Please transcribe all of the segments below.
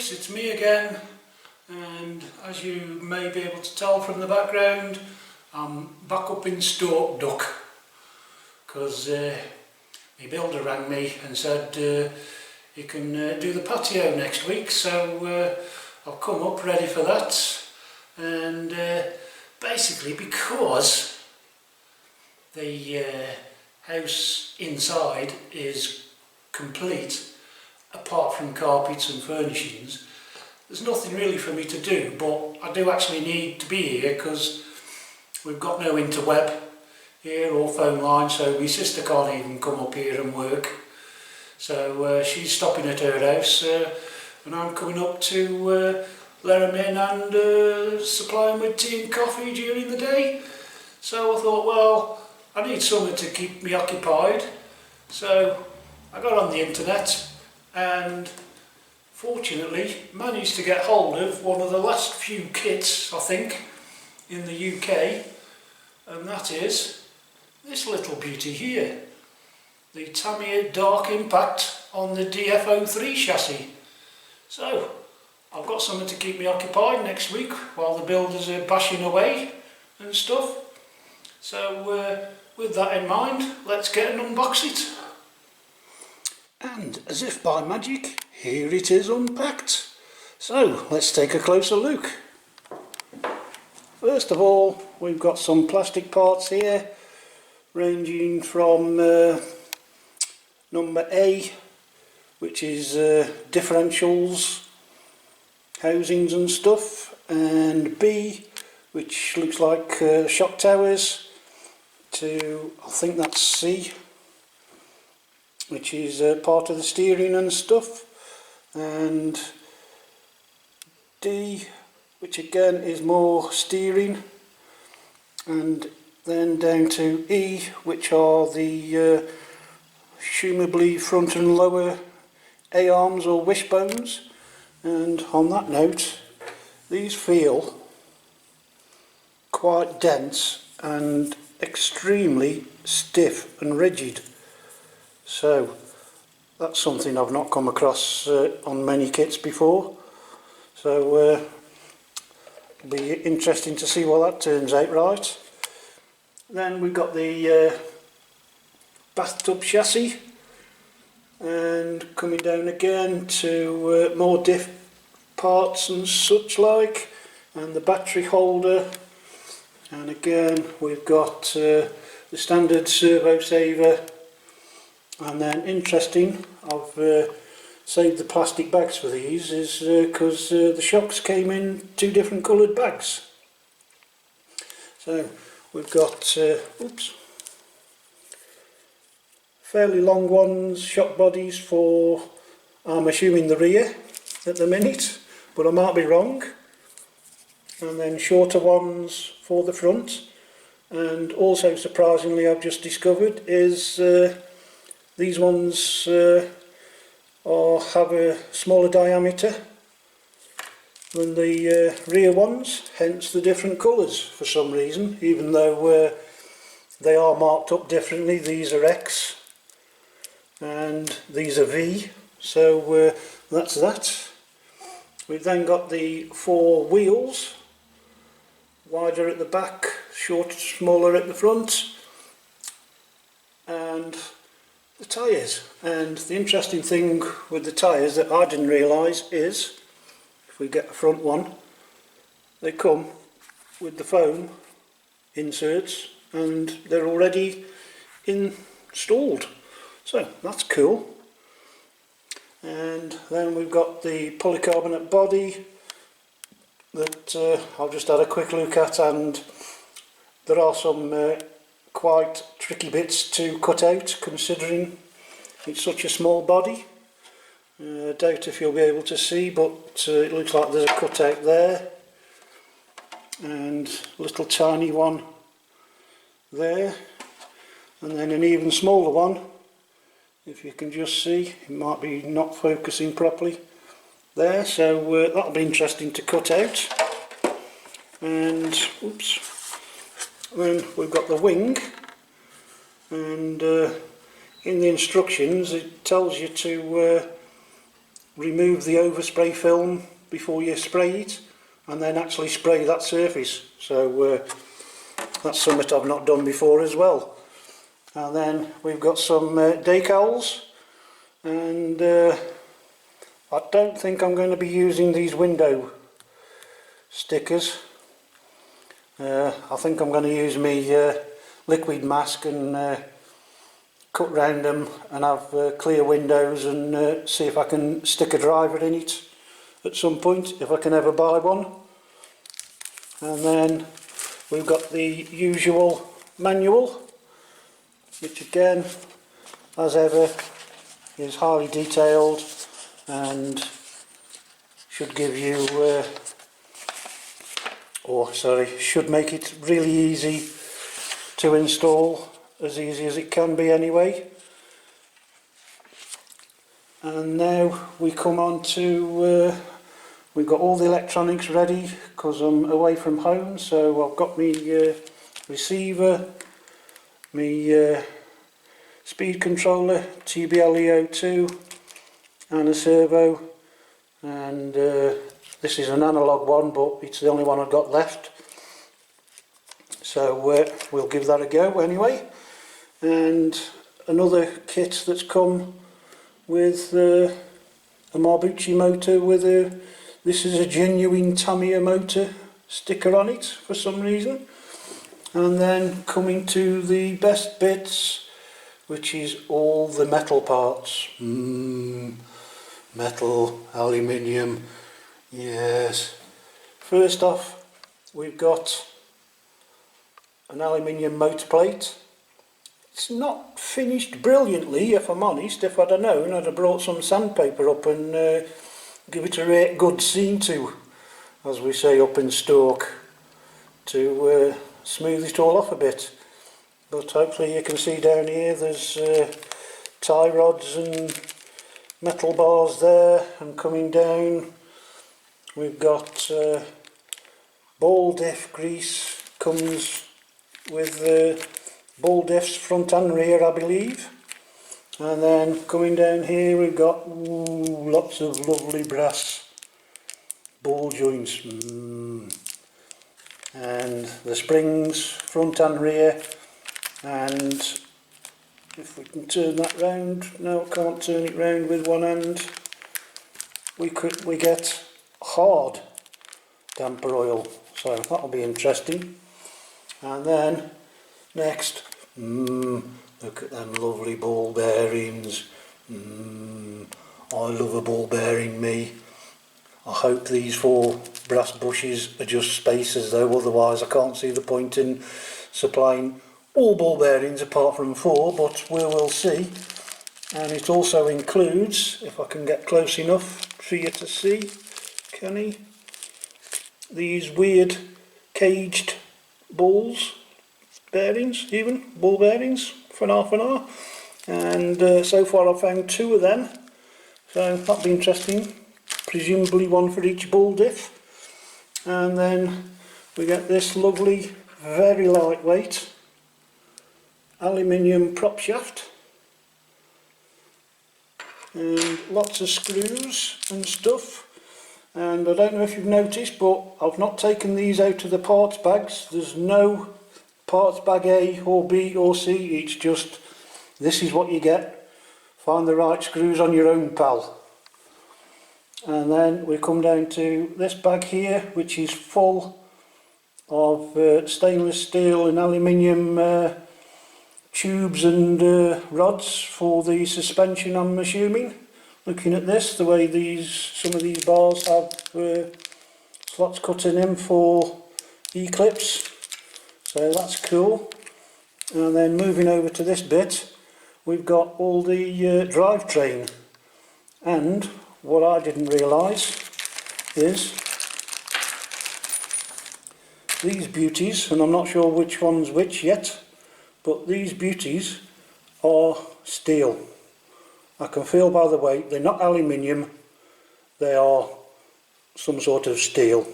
folks, it's me again, and as you may be able to tell from the background, I'm back up in Stoke Duck because my builder rang me and said he can do the patio next week, so I'll come up ready for that. And basically because the house inside is complete apart from carpets and furnishings, there's nothing really for me to do, but I do actually need to be here because we've got no interweb here or phone line, so my sister can't even come up here and work. So she's stopping at her house and I'm coming up to let them in and supply them with tea and coffee during the day. So I thought, well, I need something to keep me occupied, so I got on the internet and fortunately managed to get hold of one of the last few kits, I think, in the UK, and that is this little beauty here, the Tamiya Dark Impact on the DF03 chassis. So I've got something to keep me occupied next week while the builders are bashing away and stuff. So with that in mind, let's get and unbox it. And as if by magic, here it is unpacked. So let's take a closer look. First of all, we've got some plastic parts here, ranging from number A, which is differentials, housings and stuff, and B, which looks like shock towers, to I think that's C, which is part of the steering and stuff, and D, which again is more steering, and then down to E, which are the presumably front and lower A-arms or wishbones. And on that note, these feel quite dense and extremely stiff and rigid. So that's something I've not come across on many kits before, so it'll be interesting to see what that turns out right. Then we've got the bathtub chassis, and coming down again to more diff parts and such like, and the battery holder, and again we've got the standard servo saver. And then interesting, I've saved the plastic bags for these, is because the shocks came in two different coloured bags. So we've got fairly long ones, shock bodies for, I'm assuming, the rear at the minute, but I might be wrong, and then shorter ones for the front. And also surprisingly, I've just discovered is these ones have a smaller diameter than the rear ones, hence the different colours for some reason, even though they are marked up differently. These are X and these are V, so that's that. We've then got the four wheels, wider at the back, smaller at the front, and the tyres. And the interesting thing with the tyres that I didn't realise is, if we get a front one, they come with the foam inserts and they're already installed, so that's cool. And then we've got the polycarbonate body that I've just had a quick look at, and there are some quite tricky bits to cut out considering it's such a small body. Doubt if you'll be able to see, but it looks like there's a cutout there and a little tiny one there, and then an even smaller one, if you can just see. It might be not focusing properly there, so that'll be interesting to cut out. And oops, then we've got the wing, and in the instructions it tells you to remove the overspray film before you spray it, and then actually spray that surface. So that's something I've not done before as well. And then we've got some decals, and I don't think I'm going to be using these window stickers. I think I'm going to use my liquid mask and cut round them and have clear windows, and see if I can stick a driver in it at some point, if I can ever buy one. And then we've got the usual manual, which again, as ever, is highly detailed and should give you should make it really easy to install, as easy as it can be anyway. And now we come on to we've got all the electronics ready because I'm away from home. So I've got my receiver, my speed controller, TBL-EO2, and a servo, and this is an analog one, but it's the only one I've got left. So we'll give that a go anyway. And another kit that's come with a Marbucci motor with this is a genuine Tamiya motor sticker on it for some reason. And then coming to the best bits, which is all the metal parts. Metal, aluminium, yes. First off, we've got an aluminium motor plate. It's not finished brilliantly, if I'm honest. If I'd have known, I'd have brought some sandpaper up and give it a right good scene to, as we say up in Stoke, to smooth it all off a bit. But hopefully you can see down here there's tie rods and metal bars there, and coming down we've got ball diff grease. Comes with ball diffs front and rear, I believe. And then coming down here we've got lots of lovely brass ball joints, and the springs front and rear. And if we can turn that round, no, I can't turn it round with one hand. We get hard damper oil, so that'll be interesting. And then next, look at them lovely ball bearings. I love a ball bearing, me. I hope these 4 brass bushes are just spacers though, otherwise I can't see the point in supplying all ball bearings apart from 4, but we will see. And it also includes, if I can get close enough for you to see, can he? These weird caged balls, bearings, even ball bearings for an R. And so far I've found 2 of them, so that'll be interesting. Presumably one for each ball diff. And then we get this lovely, very lightweight aluminium prop shaft, and lots of screws and stuff. And I don't know if you've noticed, but I've not taken these out of the parts bags. There's no parts bag A or B or C, it's just this is what you get. Find the right screws on your own, pal. And then we come down to this bag here, which is full of stainless steel and aluminium tubes and rods for the suspension, I'm assuming. Looking at this, the way some of these bars have slots cut in them for E-clips, so that's cool. And then moving over to this bit, we've got all the drivetrain. And what I didn't realise is these beauties, and I'm not sure which one's which yet, but these beauties are steel. I can feel by the weight, they're not aluminium, they are some sort of steel.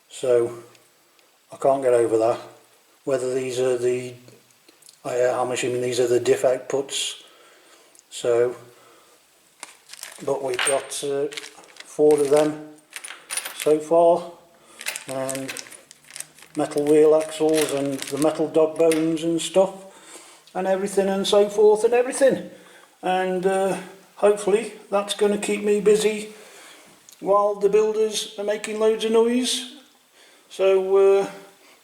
So I can't get over that. Whether these are the, I'm assuming these are the diff outputs. So but we've got 4 of them so far, and metal wheel axles and the metal dog bones and stuff and everything and so forth and everything, and hopefully that's going to keep me busy while the builders are making loads of noise. So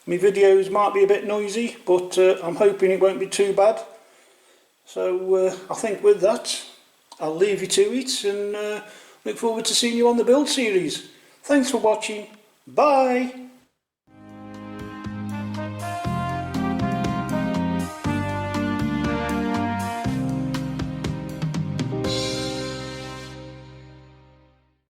my videos might be a bit noisy, but I'm hoping it won't be too bad. So I think with that I'll leave you to it, and look forward to seeing you on the build series. Thanks for watching. Bye.